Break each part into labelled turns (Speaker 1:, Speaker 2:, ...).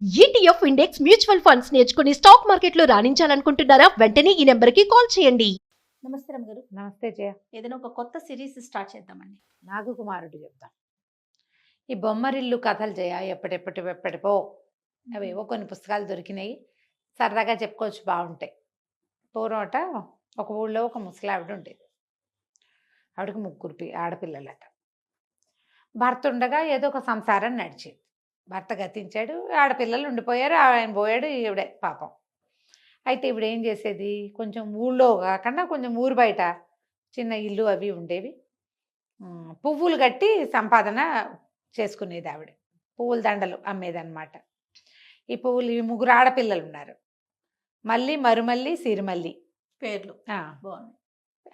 Speaker 1: ETF index mutual funds నేర్చుకుని stock మార్కెట్లో రాణించాలనుకుంటున్నారా? వెంటనే ఈ నెంబర్కి కాల్ చేయండి.
Speaker 2: నమస్తే రమ్మ గారు.
Speaker 3: నమస్తే జయ.
Speaker 2: ఏదైనా ఒక కొత్త సిరీస్ స్టార్ట్ చేద్దామండి.
Speaker 3: నాగకుమారుడు చెప్తాం. ఈ బొమ్మరిల్లు కథలు జయ ఎప్పటిపో అవేవో కొన్ని పుస్తకాలు దొరికినాయి, సరదాగా చెప్పుకోవచ్చు, బాగుంటాయి. పూర్వట ఒక ఊళ్ళో ఒక ముసలావిడ ఉండేది. ఆవిడకి ముగ్గురు ఆడపిల్లలట. భర్త ఉండగా ఏదో ఒక సంసారం నడిచేది. భర్త గతించాడు, ఆడపిల్లలు ఉండిపోయారు, ఆయన పోయాడు, ఈవిడే పాపం. అయితే ఇప్పుడు ఏం చేసేది, కొంచెం ఊళ్ళో కాకుండా కొంచెం ఊరు బయట చిన్న ఇల్లు అవి ఉండేవి. పువ్వులు కట్టి సంపాదన చేసుకునేది ఆవిడ. పువ్వుల దండలు అమ్మేదన్నమాట. ఈ పువ్వులు, ఈ ముగ్గురు ఆడపిల్లలు ఉన్నారు. మళ్ళీ మరుమల్లి సిరిమల్లి
Speaker 2: పేర్లు
Speaker 3: బాగున్నాయి.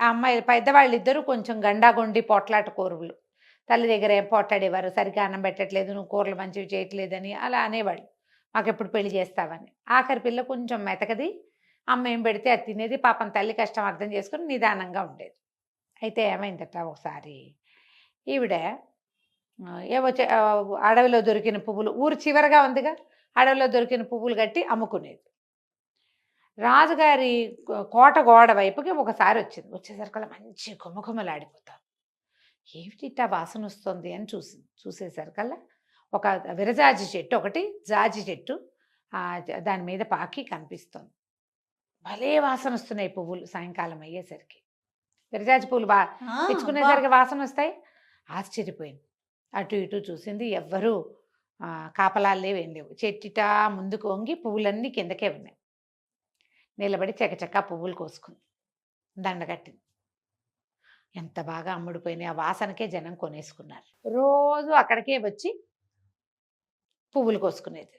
Speaker 3: ఆ అమ్మాయి పెద్దవాళ్ళు ఇద్దరు కొంచెం గండాగొండి పోట్లాట కూరలు. తల్లి దగ్గర ఏం పోట్లాడేవారు, సరిగ్గా అన్నం పెట్టట్లేదు, నువ్వు కూరలు మంచివి చేయట్లేదని అలా అనేవాళ్ళు. మాకెప్పుడు పెళ్లి చేస్తావని. ఆఖరి పిల్ల కొంచెం మెతకది, అమ్మ ఏం పెడితే అది తినేది. పాపం తల్లి కష్టం అర్థం చేసుకుని నిదానంగా ఉండేది. అయితే ఏమైందట, ఒకసారి ఈవిడ ఏవో అడవిలో దొరికిన పువ్వులు, ఊరు చివరగా ఉందిగా, అడవిలో దొరికిన పువ్వులు కట్టి అమ్ముకునేది. రాజుగారి కోట గోడ వైపుకి ఒకసారి వచ్చింది. వచ్చేసరికి మంచి గుమగుమలాడిపోతాం. ఏమిటిట్టా వాసన వస్తుంది అని చూసేసరికల్లా ఒక విరజాజి చెట్టు, ఒకటి జాజి చెట్టు దాని మీద పాకి కనిపిస్తుంది. భలే వాసన వస్తున్నాయి పువ్వులు. సాయంకాలం అయ్యేసరికి విరజాజి పువ్వులు తెచ్చుకునేసరికి వాసన వస్తాయి. ఆశ్చర్యపోయింది. అటు ఇటు చూసింది, ఎవ్వరూ కాపలాలు లేవు, ఏం లేవు. చెట్టిటా ముందుకు వంగి పువ్వులన్నీ కిందకే ఉన్నాయి. నిలబడి చకచకా పువ్వులు కోసుకుంది, దండగట్టింది. ఎంత బాగా అమ్ముడిపోయినాయి. ఆ వాసనకే జనం కొనేసుకున్నారు. రోజు అక్కడికే వచ్చి పువ్వులు కోసుకునేది.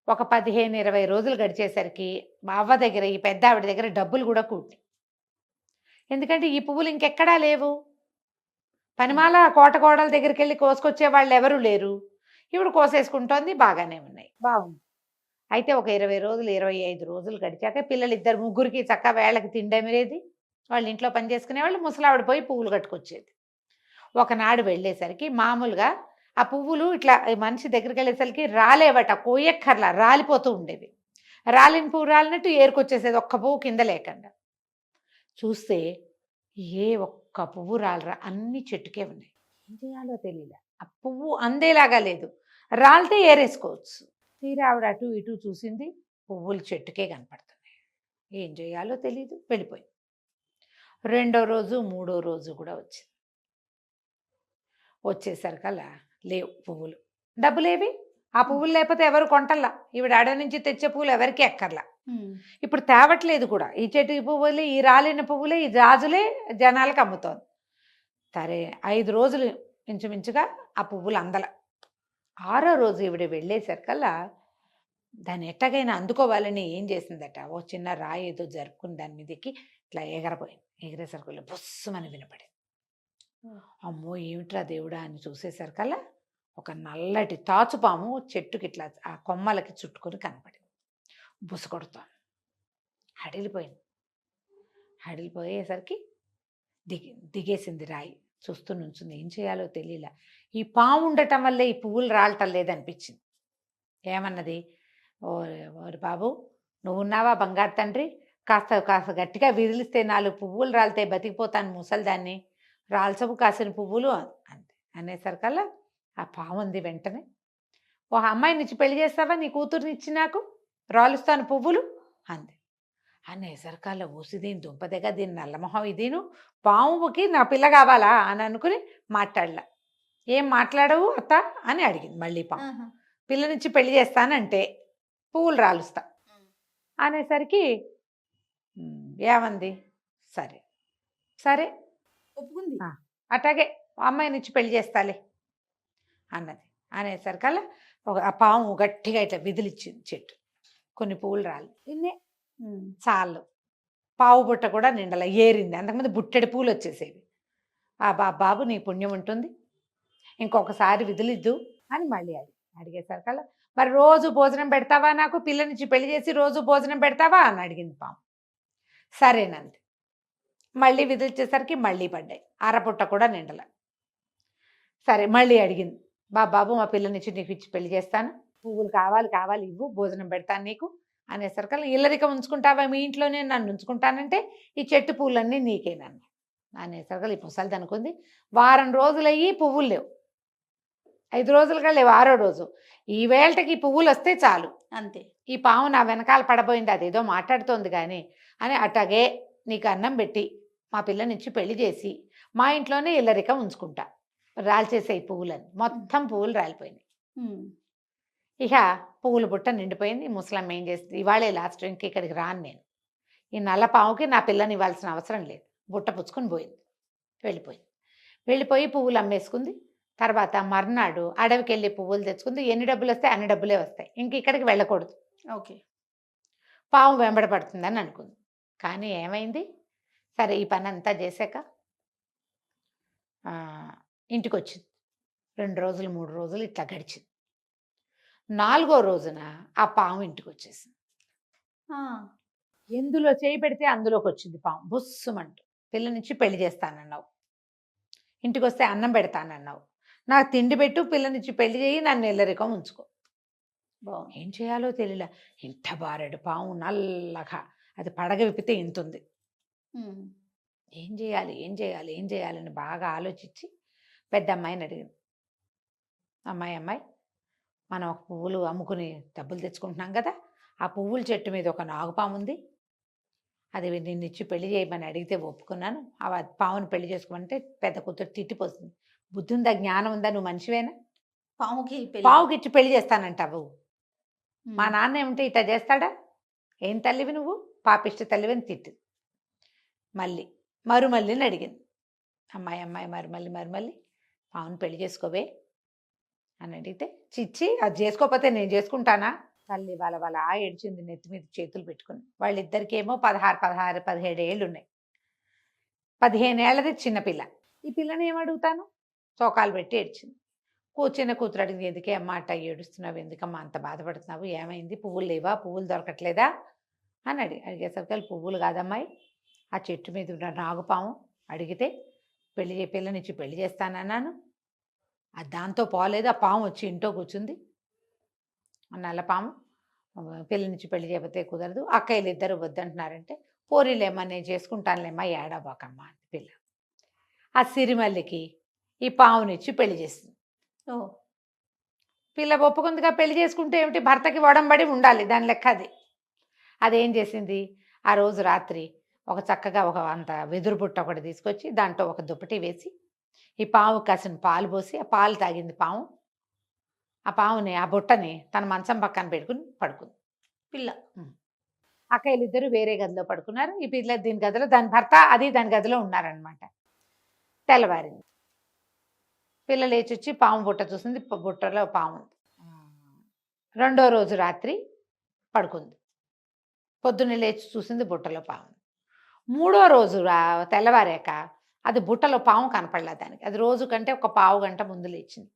Speaker 3: ఒక 15-20 రోజులు గడిచేసరికి మా అవ్వ దగ్గర, ఈ పెద్ద ఆవిడ దగ్గర డబ్బులు కూడా కూడి. ఎందుకంటే ఈ పువ్వులు ఇంకెక్కడా లేవు. పనిమాల కోటగోడల దగ్గరికి వెళ్ళి కోసుకొచ్చే వాళ్ళు ఎవరూ లేరు. ఇప్పుడు కోసేసుకుంటోంది, బాగానే ఉన్నాయి, బాగుంది. అయితే ఒక 20 రోజులు 25 రోజులు గడిచాక పిల్లలు ఇద్దరు ముగ్గురికి చక్క వేళకి తిండేమిరేది. వాళ్ళు ఇంట్లో పని చేసుకునేవాళ్ళు, ముసలావిడ పోయి పువ్వులు కట్టుకొచ్చేది. ఒకనాడు వెళ్ళేసరికి మామూలుగా ఆ పువ్వులు ఇట్లా మనిషి దగ్గరికి వెళ్ళేసరికి రాలేవట, కోయక్కర్లా, రాలిపోతూ ఉండేవి. రాలిన పువ్వు రాలినట్టు ఏరుకొచ్చేసేది, ఒక్క పువ్వు కింద లేకుండా. చూస్తే ఏ ఒక్క పువ్వు రాలరా, అన్ని చెట్టుకే ఉన్నాయి. ఏం చేయాలో తెలియలే. ఆ పువ్వు అందేలాగా లేదు, రాలితే ఏరేసుకోవచ్చు. తీరా ఆవిడ అటు ఇటు చూసింది, పువ్వులు చెట్టుకే కనపడుతున్నాయి. ఏం చేయాలో తెలియదు, వెళ్ళిపోయింది. రెండో రోజు మూడో రోజు కూడా వచ్చింది. వచ్చేసరికల్లా లేవు పువ్వులు. డబ్బులేవి, ఆ పువ్వులు లేకపోతే ఎవరు కొంటల్లా. ఈవిడ అడ నుంచి తెచ్చే పువ్వులు ఎవరికి ఎక్కర్లా. ఇప్పుడు తేవట్లేదు కూడా. ఈ చెట్టు పువ్వులే, ఈ రాలిన పువ్వులే, ఈ జాజులే జనాలకు అమ్ముతోంది. సరే 5 రోజులు ఇంచుమించుగా ఆ పువ్వులు అందల. 6వ రోజు ఈవిడ వెళ్ళేసరికల్లా దాన్ని ఎట్టగైనా అందుకోవాలని ఏం చేసిందట, ఓ చిన్న రాయి ఏదో జరుపుకుని దాని మీదకి ఇట్లా ఎగరపోయింది. ఎగిరేసరికల్లా బుస్సుమని వినపడింది. అమ్మో ఏమిట్రా దేవుడా అని చూసేసరికల్లా ఒక నల్లటి తాచుపాము చెట్టుకి ఇట్లా ఆ కొమ్మలకి చుట్టుకొని కనపడింది. బుస కొడుతోంది. హడిలిపోయింది. హడిలిపోయేసరికి దిగేసింది రాయి. చూస్తూ నుంచింది. ఏం చేయాలో తెలియలా. ఈ పాము ఉండటం వల్లే ఈ పువ్వులు రాలటం లేదనిపించింది. ఏమన్నది, ఓరి బాబు, నువ్వు ఉన్నావా బంగారు తండ్రి, కాస్త గట్టిగా విదిలిస్తే 4 పువ్వులు రాలితే బతికిపోతాను ముసలిదాన్ని, రాల్చవు కాసిన పువ్వులు అంతే. అనేసరికల్లా ఆ పాము ఉంది వెంటనే, ఓ అమ్మాయిని ఇచ్చి పెళ్లి చేస్తావా, నీ కూతుర్ని ఇచ్చి నాకు రాలుస్తాను పువ్వులు అంది. అనేసరికల్లా ఓసి దీని దుంపదగా, దీని నల్లమొహం ఇదేను, పాముకి నా పిల్ల కావాలా అని అనుకుని మాట్లాడలా. ఏం మాట్లాడవు అత్త అని అడిగింది మళ్ళీ పాము. పిల్లనిచ్చి పెళ్లి చేస్తానంటే పువ్వులు రాలుస్తా అనేసరికి ఏమంది, సరే సరే
Speaker 2: ఒప్పుకుంది.
Speaker 3: అట్లాగే అమ్మాయిని ఇచ్చి పెళ్లి చేస్తాలే అన్నది. అనేసరికల్లా ఆ పాము గట్టిగా ఇట్లా విదిలిచ్చింది చెట్టు. కొన్ని పువ్వులు రాలి ఇన్నే చాలు. పావు బుట్ట కూడా నిండల ఏరింది. అంతకుముందు బుట్టెడి పూలు వచ్చేసేవి. ఆ బాబు నీ పుణ్యం ఉంటుంది, ఇంకొకసారి విదిలిద్దు అని మళ్ళీ అడిగేసరికల్లా, మరి రోజు భోజనం పెడతావా, నాకు పిల్లనిచ్చి పెళ్లి చేసి రోజు భోజనం పెడతావా అని అడిగింది పాము. సరేనంది. మళ్ళీ విదిలిచ్చేసరికి మళ్ళీ పడ్డాయి. అరపుట్ట కూడా నిండల. సరే మళ్ళీ అడిగింది, బాబు మా పిల్లనిచ్చి నీకు ఇచ్చి పెళ్లి చేస్తాను, పువ్వులు కావాలి కావాలి ఇవ్వు, భోజనం పెడతాను నీకు అనేసరికల్లా ఇల్లరికం ఉంచుకుంటావా మీ ఇంట్లోనే, నన్ను ఉంచుకుంటానంటే ఈ చెట్టు పువ్వులన్నీ నీకేనన్న అనేసరికల్లా ఈ ముసలిది అనుకుంది. వారం రోజులయ్యి పువ్వులు లేవు, 5 రోజులుగా లేవు, 6వ రోజు ఈ వేళకి ఈ పువ్వులు వస్తే చాలు,
Speaker 2: అంతే.
Speaker 3: ఈ పాము నా వెనకాల పడబోయింది, అదేదో మాట్లాడుతోంది కానీ అని అట్లాగే నీకు అన్నం పెట్టి మా పిల్లనిచ్చి పెళ్లి చేసి మా ఇంట్లోనే ఇల్లరికం ఉంచుకుంటా, రాల్చేసే పువ్వులని. మొత్తం పువ్వులు రాలిపోయినాయి. ఇక పువ్వుల బుట్ట నిండిపోయింది. ముసలమ్మ ఏం చేస్తుంది, ఇవాళే లాస్ట్, ఇంక ఇక్కడికి రాను నేను, ఈ నల్ల పాముకి నా పిల్లని ఇవ్వాల్సిన అవసరం లేదు, బుట్ట పుచ్చుకొని పోయింది, వెళ్ళిపోయి పువ్వులు అమ్మేసుకుంది. తర్వాత మర్నాడు అడవికి వెళ్ళి పువ్వులు తెచ్చుకుంది. ఎన్ని డబ్బులు వస్తాయి అన్ని డబ్బులే వస్తాయి, ఇంక ఇక్కడికి వెళ్ళకూడదు,
Speaker 2: ఓకే.
Speaker 3: పాము వెంబడపడుతుందని అనుకుంది. కానీ ఏమైంది, సరే ఈ పని అంతా చేశాక ఇంటికి వచ్చింది. 2 రోజులు 3 రోజులు ఇట్లా గడిచింది. 4వ రోజున ఆ పాము ఇంటికి వచ్చేసింది. ఎందులో చేయి పెడితే అందులోకి వచ్చింది పాము, బుస్సుమంటూ. పిల్లనిచ్చి పెళ్లి చేస్తానన్నావు, ఇంటికి వస్తే అన్నం పెడతానన్నావు, నాకు తిండి పెట్టు, పిల్లనిచ్చి పెళ్లి చేయి, నన్ను ఇల్లరికం ఉంచుకో. ఏం చేయాలో తెలియలే. ఇంత బారెడు పాము, నల్లగా, అది పడగ విప్పితే ఇంతుంది. ఏం చేయాలి ఏం చేయాలి ఏం చేయాలని బాగా ఆలోచించి పెద్ద అమ్మాయిని అడిగింది. అమ్మాయి మనం ఒక పువ్వులు అమ్ముకుని డబ్బులు తెచ్చుకుంటున్నాం కదా, ఆ పువ్వుల చెట్టు మీద ఒక నాగుపాము ఉంది, అది నిన్నిచ్చి పెళ్లి చేయమని అడిగితే ఒప్పుకున్నాను, ఆ పాముని పెళ్లి చేసుకోమంటే పెద్ద కూతురు తిట్టిపోతుంది. బుద్ధి ఉందా, జ్ఞానం ఉందా, నువ్వు మనిషివేనా, పావుకి ఇచ్చి పెళ్లి చేస్తానంటావు, మా నాన్న ఏమిటి ఇట్లా చేస్తాడా, ఏం తల్లివి నువ్వు, పాపిష్టి తల్లివని తిట్టి మళ్ళీని అడిగింది. అమ్మాయి మళ్ళీ పావుని పెళ్లి చేసుకోవే అని అడిగితే, చిచ్చి అది చేసుకోకపోతే నేను చేసుకుంటానా, తల్లి వాళ్ళ ఏడ్చింది, నెత్తి మీద చేతులు పెట్టుకుని. వాళ్ళిద్దరికేమో 16, 17 ఏళ్ళు ఉన్నాయి, 15 ఏళ్ళది చిన్నపిల్ల. ఈ పిల్లని ఏమడుగుతాను, చోకాలు పెట్టి ఏడ్చింది. చిన్న కూతురు అడిగింది, ఎందుకే అమ్మ అట్ట ఏడుస్తున్నావు, ఎందుకమ్మా అంత బాధపడుతున్నావు, ఏమైంది, పువ్వులు లేవా, పువ్వులు దొరకట్లేదా అని అడిగేసరికి, పువ్వులు కాదమ్మాయి, ఆ చెట్టు మీద ఉన్న నాగుపాము అడిగితే పిల్లనిచ్చి పెళ్లి చేస్తానన్నాను, అది దాంతో పోలేదు, ఆ పాము వచ్చి ఇంట్లో కూర్చుంది, నల్ల పాము, పిల్లనిచ్చి పెళ్లి చేయకపోతే కుదరదు, అక్కయ్యలు ఇద్దరు వద్దంటున్నారంటే, పోరీలేమ్మా నేను చేసుకుంటానులేమ్మా, ఏడాబాకమ్మా అని పిల్ల ఆ సిరిమల్లికి ఈ పావునిచ్చి పెళ్లి చేస్తుంది. పిల్ల ఒప్పుకుందిగా, పెళ్లి చేసుకుంటే ఏమిటి, భర్తకి ఒడంబడి ఉండాలి, దాని లెక్క అది. అదేం చేసింది, ఆ రోజు రాత్రి ఒక చక్కగా ఒక అంత వెదురు బుట్ట ఒకటి తీసుకొచ్చి దాంట్లో ఒక దుప్పటి వేసి ఈ పాము కాసిన పాలు పోసి ఆ పాలు తాగింది పాము. ఆ పాముని, ఆ బుట్టని తన మంచం పక్కన పెట్టుకుని పడుకుంది పిల్ల. అక్కయ్యలు ఇద్దరు వేరే గదిలో పడుకున్నారు, ఈ పిల్ల దీని గదిలో, దాని భర్త అది దాని గదిలో ఉన్నారనమాట. తెల్లవారింది, పిల్ల లేచొచ్చి పాము బుట్ట చూసింది, బుట్టలో పాము. 2వ రోజు రాత్రి పడుకుంది, పొద్దున్నే లేచి చూసింది బుట్టలో పాము. 3వ రోజు తెల్లవారాక అది బుట్టలో పాము కనపడలే దానికి. అది రోజు కంటే ఒక పావు గంట ముందు లేచింది.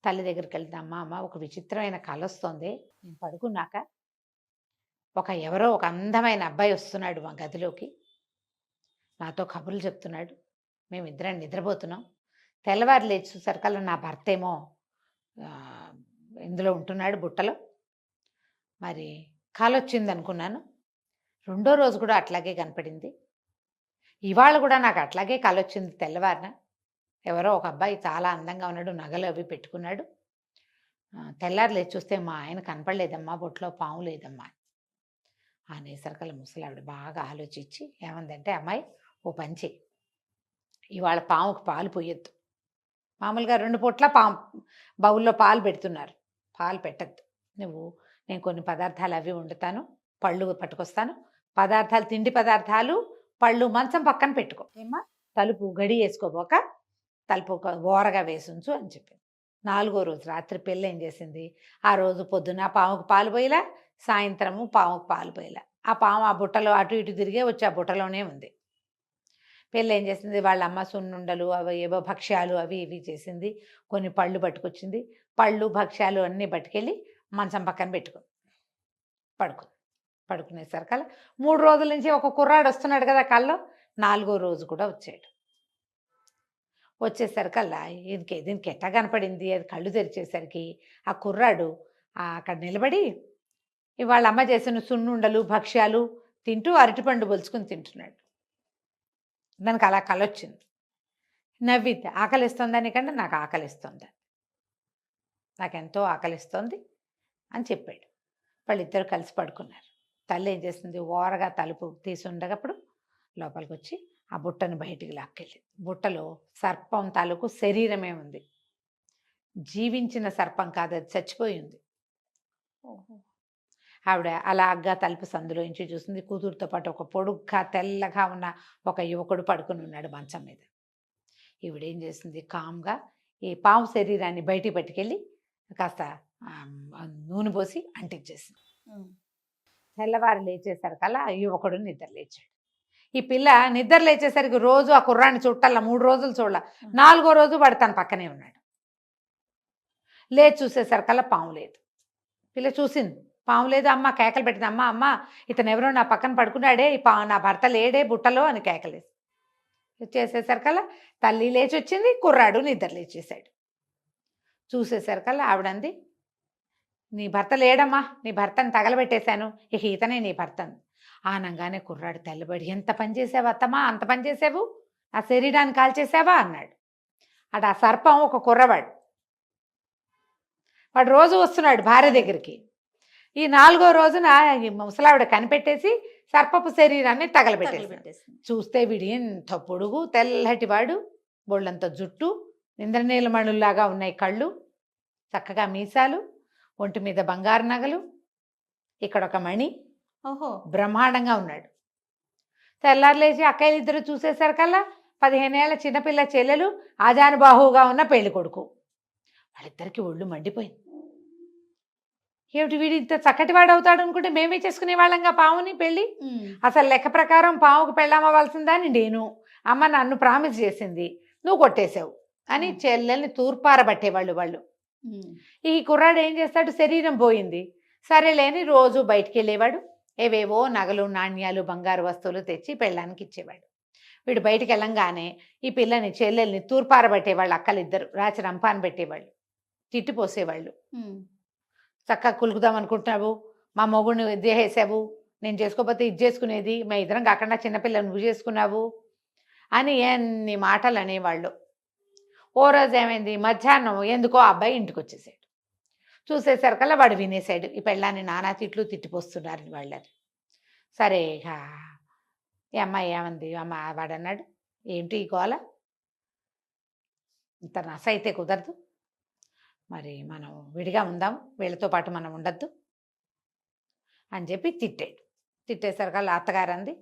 Speaker 3: తల్లి దగ్గరికి వెళ్తే, అమ్మ ఒక విచిత్రమైన కల వస్తుంది, నేను పడుకున్నాక ఎవరో ఒక అందమైన అబ్బాయి వస్తున్నాడు మా గదిలోకి, నాతో కబుర్లు చెప్తున్నాడు, మేమిద్దరం నిద్రపోతున్నాం, తెల్లవారు లేచి చూసరికల్లా నా భర్త ఏమో ఇందులో ఉంటున్నాడు బుట్టలో, మరి కల వచ్చింది అనుకున్నాను. 2వ రోజు కూడా అట్లాగే కనపడింది, ఇవాళ కూడా నాకు అట్లాగే కల వచ్చింది. తెల్లవారిన ఎవరో ఒక అబ్బాయి చాలా అందంగా ఉన్నాడు, నగలు అవి పెట్టుకున్నాడు, తెల్లారు లేచి చూస్తే మా ఆయన కనపడలేదమ్మా, బొట్లో పాము లేదమ్మా అనేసరికల్లా ముసలావిడ బాగా ఆలోచించి ఏమందంటే, అమ్మాయి ఓ పని చెయ్యి, ఇవాళ పాముకు పాలు పోయొద్దు, మామూలుగా 2 పూట్ల బౌల్లో పాలు పెడుతున్నారు, పాలు పెట్టద్దు నువ్వు, నేను కొన్ని పదార్థాలు అవి వండుతాను, పళ్ళు పట్టుకొస్తాను, పదార్థాలు తిండి పదార్థాలు పళ్ళు మంచం పక్కన పెట్టుకో, ఏమ్మా తలుపు గడి వేసుకోబోక తలుపు ఓరగా వేసుంచు అని చెప్పింది. 4వ రోజు రాత్రి పిల్ల ఏం చేసింది, ఆ రోజు పొద్దున పాముకు పాలు పోయిలా, సాయంత్రము పాముకు పాలు పోయిలా, ఆ పాము ఆ బుట్టలో అటు ఇటు తిరిగే వచ్చి ఆ బుట్టలోనే ఉంది. పిల్ల ఏం చేసింది, వాళ్ళ అమ్మ సున్నుండలు అవి ఏవో భక్ష్యాలు అవి ఇవి చేసింది, కొన్ని పళ్ళు పట్టుకొచ్చింది, పళ్ళు భక్ష్యాలు అన్నీ పట్టుకెళ్ళి మంచం పక్కన పెట్టుకుంది, పడుకునేసరికల్లా 3 రోజుల నుంచి ఒక కుర్రాడు వస్తున్నాడు కదా కల్లో, 4వ రోజు కూడా వచ్చాడు. వచ్చేసరికల్లా దీనికి ఎట్టా కనపడింది, అది కళ్ళు తెరిచేసరికి ఆ కుర్రాడు అక్కడ నిలబడి ఇవాళ అమ్మ చేసిన సున్నుండలు భక్ష్యాలు తింటూ అరటిపండు బొలుచుకుని తింటున్నాడు. దానికి అలా కలొచ్చింది. నవ్వితే ఆకలిస్తుందని కంటే నాకు ఆకలిస్తుంది, నాకెంతో ఆకలిస్తోంది అని చెప్పాడు. వాళ్ళిద్దరు కలిసి పడుకున్నారు. తల్లి ఏం చేస్తుంది, ఓరగా తలుపు తీసి ఉండగప్పుడు లోపలికి వచ్చి ఆ బుట్టను బయటికి లాక్కెళ్ళింది. బుట్టలో సర్పం తాలూకు శరీరమే ఉంది. జీవించిన సర్పం కాదు, అది చచ్చిపోయి ఉంది. ఆవిడ అలాగా తలుపు సందులోంచి చూసింది. కూతురుతో పాటు ఒక పొడుగ్గా తెల్లగా ఉన్న ఒక యువకుడు పడుకుని ఉన్నాడు మంచం మీద. ఈవిడేం చేసింది, కామ్గా ఈ పాము శరీరాన్ని బయటికి పట్టుకెళ్ళి కాస్త నూనె పోసి అంటించేసింది. తెల్లవారు లేచేసరికల్లా ఆ యువకుడు నిద్ర లేచాడు. ఈ పిల్ల నిద్ర లేచేసరికి రోజు ఆ కుర్రాన్ని చుట్టాల 3 రోజులు చూడాల. 4వ రోజు వాడు తన పక్కనే ఉన్నాడు. లేచి చూసేసరికల్లా పాము లేదు. పిల్ల చూసింది, పాము లేదు. అమ్మ కేకలు పెట్టింది, అమ్మ అమ్మ ఇతను ఎవరో నా పక్కన పడుకున్నాడే, నా భర్త లేడే బుట్టలో అని కేకలేసి చేసేసరికల్లా తల్లి లేచి వచ్చింది, కుర్రాడు నిద్ర లేచేసాడు. చూసేసరికల్లా ఆవిడంది, నీ భర్త లేడమ్మా, నీ భర్తను తగలబెట్టేశాను, ఇక ఇతనే నీ భర్తను. ఆనంగానే కుర్రాడు తెల్లబడి, ఎంత పని చేసావు అత్తమ్మా, అంత పని చేసావు, ఆ శరీరాన్ని కాల్చేసావా అన్నాడు. అటు ఆ సర్పం ఒక కుర్రవాడు, వాడు రోజు వస్తున్నాడు భార్య దగ్గరికి. ఈ 4వ రోజున ఈ ముసలావిడ కనిపెట్టేసి సర్పపు శరీరాన్ని తగలబెట్టేసి చూస్తే వీడు ఎంత పొడుగు తెల్లటివాడు, బొళ్ళంత జుట్టు, ఇంద్రనీలమణుల్లాగా ఉన్నాయి కళ్ళు, చక్కగా మీసాలు, ఒంటి మీద బంగారు నగలు, ఇక్కడ ఒక మణి,
Speaker 2: ఓహో
Speaker 3: బ్రహ్మాండంగా ఉన్నాడు. తెల్లారులేచి అక్కయ్యలు ఇద్దరు చూసేసరికల్లా 15 ఏళ్ల చిన్నపిల్ల చెల్లెలు, ఆజానుబాహువుగా ఉన్న పెళ్లి కొడుకు. వాళ్ళిద్దరికి ఒళ్ళు మండిపోయింది. ఏమిటి వీడు ఇంత చక్కటి వాడు అవుతాడు అనుకుంటే మేమే చేసుకునే వాళ్ళంగా పావుని పెళ్ళి. అసలు లెక్క ప్రకారం పావుకు పెళ్ళామవలసిందని నేను, అమ్మ నన్ను ప్రామిస్ చేసింది, నువ్వు కొట్టేశావు అని చెల్లెల్ని తూర్పారబట్టేవాళ్ళు వాళ్ళు. ఈ కుర్రాడు ఏం చేస్తాడు, శరీరం పోయింది సరేలేని రోజు బయటికి వెళ్ళేవాడు, ఏవేవో నగలు నాణ్యాలు బంగారు వస్తువులు తెచ్చి పెళ్ళానికి ఇచ్చేవాడు. వీడు బయటికి వెళ్ళంగానే ఈ పిల్లని చెల్లెల్ని తూర్పారబట్టేవాళ్ళు, అక్కలిద్దరు రాచి రంపాన్ని పెట్టేవాళ్ళు, తిట్టిపోసేవాళ్ళు. చక్కగా కులుకుదాం అనుకుంటున్నావు, మా మొగుడిని ఇది చేసావు, నేను చేసుకోకపోతే ఇది చేసుకునేది, మా ఇద్దరం కాకుండా చిన్నపిల్లని నువ్వు చేసుకున్నావు అని ఎన్ని మాటలు అనేవాళ్ళు. ఓ రోజు ఏమైంది, మధ్యాహ్నం ఎందుకో అబ్బాయి ఇంటికి వచ్చేసాడు. చూసేసరికల్లా వాడు వినేసాడు, ఈ పెళ్ళాన్ని నానా తిట్లు తిట్టిపోస్తున్నారు వాళ్ళని. సరే ఇక ఈ అమ్మాయి ఏమంది, అమ్మ వాడు అన్నాడు, ఏంటి ఈ గోల, ఇంత నస అయితే కుదరదు, మరి మనం విడిగా ఉందాం, వీళ్ళతో పాటు మనం ఉండద్దు అని చెప్పి తిట్టాడు. తిట్టేసరికల్లా అత్తగారు అంది,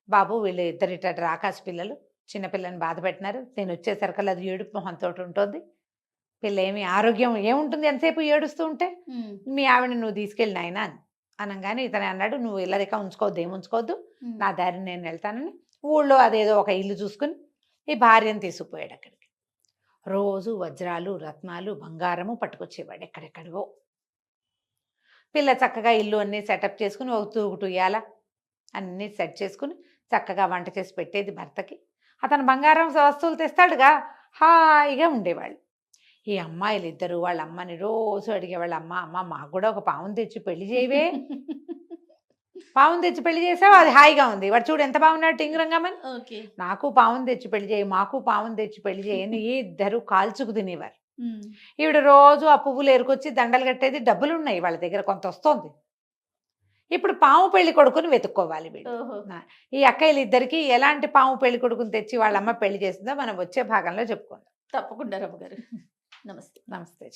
Speaker 3: బాబు వీళ్ళు ఇద్దరిట రాకాశ పిల్లలు, చిన్నపిల్లని బాధ పెట్టినారు, నేను వచ్చేసరికల్లా అది ఏడుపు మొహంతో ఉంటుంది, పిల్ల ఏమి ఆరోగ్యం ఏముంటుంది ఎంతసేపు ఏడుస్తూ ఉంటే, మీ ఆవిడని నువ్వు తీసుకెళ్ళి నాయనా అని అనగానే ఇతనే అన్నాడు, నువ్వు ఇల్లరిక ఉంచుకోవద్దు, ఏమి ఉంచుకోవద్దు, నా దారిని నేను వెళ్తానని ఊళ్ళో అదేదో ఒక ఇల్లు చూసుకుని ఈ భార్యను తీసుకుపోయాడు. అక్కడికి రోజు వజ్రాలు రత్నాలు బంగారము పట్టుకొచ్చేవాడు ఎక్కడెక్కడివో. పిల్ల చక్కగా ఇల్లు అన్నీ సెటప్ చేసుకుని ఒక తూగుటు ఇయ్యాల అన్నీ సెట్ చేసుకుని చక్కగా వంట చేసి పెట్టేది భర్తకి. అతను బంగారం వస్తువులు తెస్తాడుగా, హాయిగా ఉండేవాళ్ళు. ఈ అమ్మాయిలు ఇద్దరు వాళ్ళ అమ్మని రోజు అడిగేవాళ్ళు, అమ్మ అమ్మ మాకు కూడా ఒక పావును తెచ్చి పెళ్లి చేయవే, పావును తెచ్చి పెళ్లి చేసావు, అది హాయిగా ఉంది, వాడు చూడు ఎంత బాగున్నాడు టింగురంగమని, నాకు పావును తెచ్చి పెళ్లి చేయి, మాకు పావును తెచ్చి పెళ్లి చేయని ఇద్దరు కాల్చుకు తినేవారు. ఈవిడ రోజు ఆ పువ్వులు ఏరుకొచ్చి దండలు కట్టేది, డబ్బులు ఉన్నాయి వాళ్ళ దగ్గర, కొంత వస్తుంది. ఇప్పుడు పాము పెళ్లి కొడుకుని వెతుక్కోవాలి వీళ్ళు. ఈ అక్కయ్యలు ఇద్దరికి ఎలాంటి పాము పెళ్లి కొడుకుని తెచ్చి వాళ్ళ అమ్మ పెళ్లి చేసిందో మనం వచ్చే భాగంలో చెప్పుకుందాం.
Speaker 2: తప్పకుండా రమ్మ గారు. నమస్తే.
Speaker 3: నమస్తే.